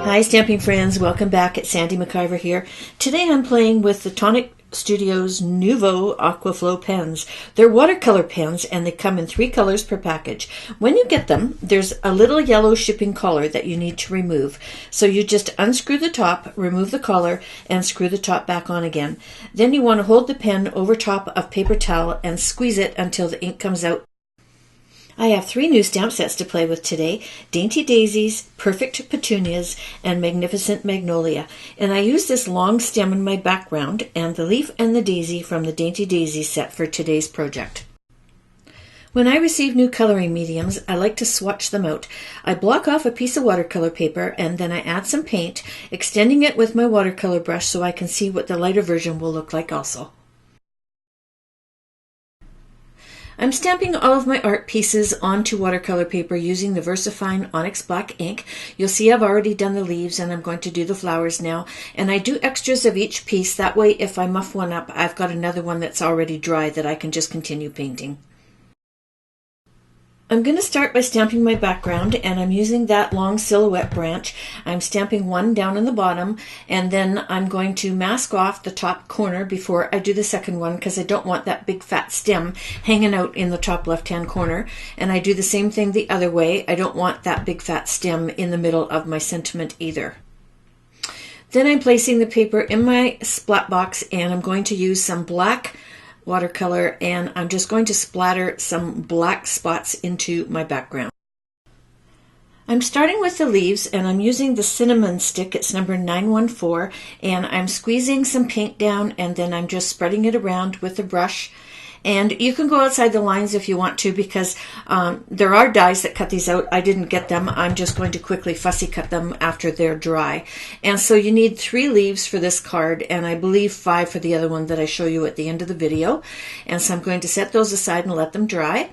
Hi stamping friends, welcome back. It's Sandi MacIver here. Today I'm playing with the Tonic Studios Nuvo Aqua Flow pens. They're watercolor pens and they come in 3 colors per package. When you get them, there's a little yellow shipping collar that you need to remove. So you just unscrew the top, remove the collar, and screw the top back on again. Then you want to hold the pen over top of paper towel and squeeze it until the ink comes out. I have 3 new stamp sets to play with today: Dainty Daisies, Perfect Petunias, and Magnificent Magnolia. And I use this long stem in my background and the leaf and the daisy from the Dainty Daisy set for today's project. When I receive new coloring mediums, I like to swatch them out. I block off a piece of watercolor paper and then I add some paint, extending it with my watercolor brush so I can see what the lighter version will look like also. I'm stamping all of my art pieces onto watercolor paper using the VersaFine Onyx Black ink. You'll see I've already done the leaves and I'm going to do the flowers now. And I do extras of each piece. That way if I muff one up, I've got another one that's already dry that I can just continue painting. I'm going to start by stamping my background, and I'm using that long silhouette branch. I'm stamping one down in the bottom, and then I'm going to mask off the top corner before I do the second one because I don't want that big fat stem hanging out in the top left-hand corner. And I do the same thing the other way. I don't want that big fat stem in the middle of my sentiment either. Then I'm placing the paper in my splat box, and I'm going to use some black watercolor, and I'm just going to splatter some black spots into my background. I'm starting with the leaves, and I'm using the cinnamon stick. It's number 914, and I'm squeezing some paint down, and then I'm just spreading it around with a brush. And you can go outside the lines if you want to, because there are dies that cut these out. I didn't get them. I'm just going to quickly fussy cut them after they're dry. And so you need 3 leaves for this card, and I believe 5 for the other one that I show you at the end of the video. And so I'm going to set those aside and let them dry.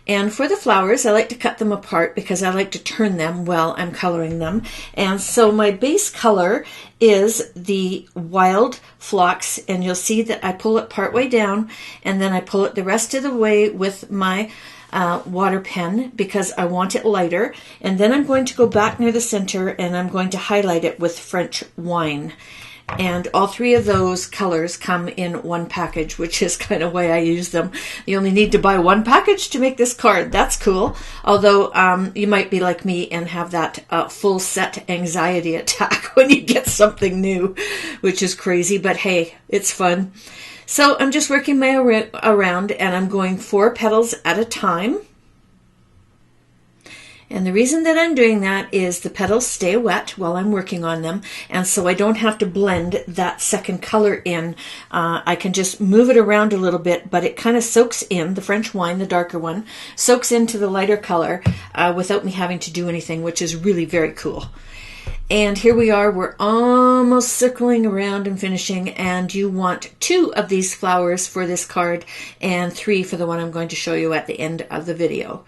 And for the flowers, I like to cut them apart because I like to turn them while I'm coloring them. And so my base color is the Wild Phlox, and you'll see that I pull it partway down and then I pull it the rest of the way with my water pen because I want it lighter. And then I'm going to go back near the center and I'm going to highlight it with French Wine. And all 3 of those colors come in one package, which is kind of why I use them. You only need to buy 1 package to make this card. That's cool. Although you might be like me and have that full set anxiety attack when you get something new, which is crazy. But hey, it's fun. So I'm just working my around, and I'm going 4 petals at a time. And the reason that I'm doing that is the petals stay wet while I'm working on them, and so I don't have to blend that second color in. I can just move it around a little bit, but it kind of soaks in, the French Wine, the darker one, soaks into the lighter color without me having to do anything, which is really very cool. And here we are, we're almost circling around and finishing, and you want 2 of these flowers for this card and 3 for the one I'm going to show you at the end of the video.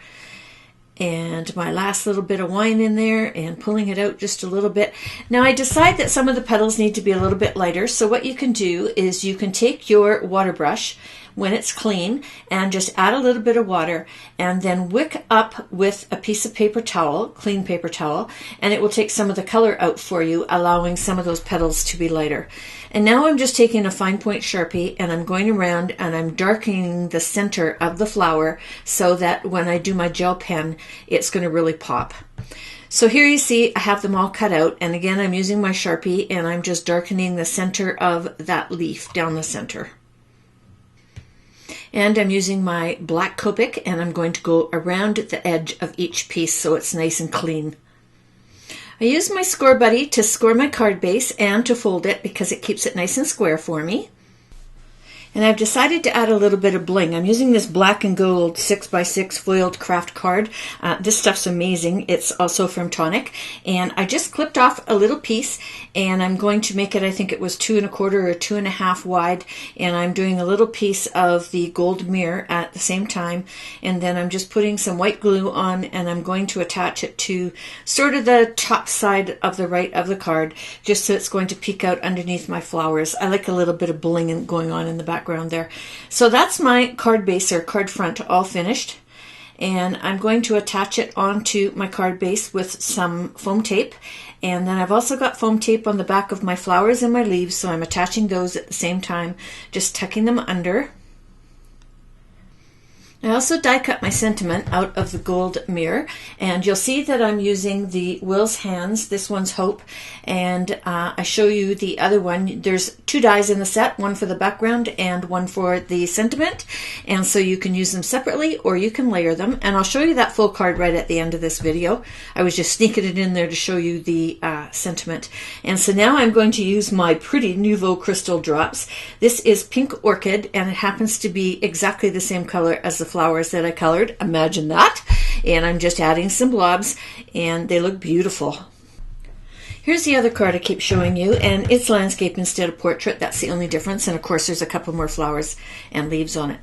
And my last little bit of wine in there and pulling it out just a little bit. Now I decide that some of the petals need to be a little bit lighter, so what you can do is you can take your water brush when it's clean and just add a little bit of water and then wick up with a piece of paper towel, clean paper towel, and it will take some of the color out for you, allowing some of those petals to be lighter. And now I'm just taking a fine point Sharpie and I'm going around and I'm darkening the center of the flower so that when I do my gel pen, it's going to really pop. So here you see I have them all cut out, and again I'm using my Sharpie and I'm just darkening the center of that leaf down the center. And I'm using my black Copic and I'm going to go around the edge of each piece so it's nice and clean. I use my Score Buddy to score my card base and to fold it because it keeps it nice and square for me. And I've decided to add a little bit of bling. I'm using this black and gold 6x6 foiled craft card. This stuff's amazing. It's also from Tonic. And I just clipped off a little piece, and I'm going to make it, I think it was 2 1/4 or 2 1/2 wide. And I'm doing a little piece of the gold mirror at the same time. And then I'm just putting some white glue on, and I'm going to attach it to sort of the top side of the right of the card, just so it's going to peek out underneath my flowers. I like a little bit of bling going on in the background there. So that's my card base or card front all finished, and I'm going to attach it onto my card base with some foam tape, And then I've also got foam tape on the back of my flowers and my leaves, so I'm attaching those at the same time, just tucking them under. I also die cut my sentiment out of the gold mirror, and you'll see that I'm using the Will's Hands. This one's Hope, and I show you the other one. There's 2 dies in the set, one for the background and one for the sentiment, and so you can use them separately or you can layer them, and I'll show you that full card right at the end of this video. I was just sneaking it in there to show you the sentiment. And so now I'm going to use my pretty Nuvo crystal drops. This is Pink Orchid, and it happens to be exactly the same color as the flowers that I colored. Imagine that. And I'm just adding some blobs, and they look beautiful. Here's the other card I keep showing you, and it's landscape instead of portrait. That's the only difference. And of course there's a couple more flowers and leaves on it.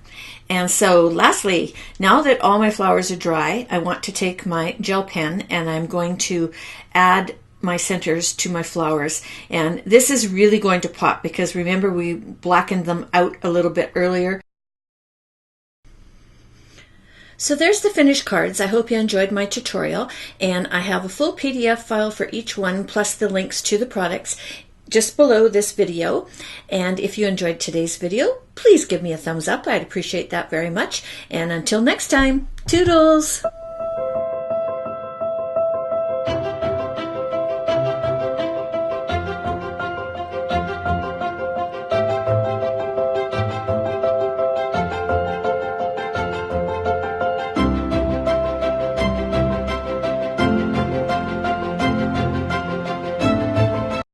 And so lastly, now that all my flowers are dry, I want to take my gel pen and I'm going to add my centers to my flowers. And this is really going to pop because remember we blackened them out a little bit earlier. So there's the finished cards. I hope you enjoyed my tutorial, and I have a full PDF file for each one plus the links to the products just below this video. And if you enjoyed today's video, please give me a thumbs up. I'd appreciate that very much. And until next time, toodles!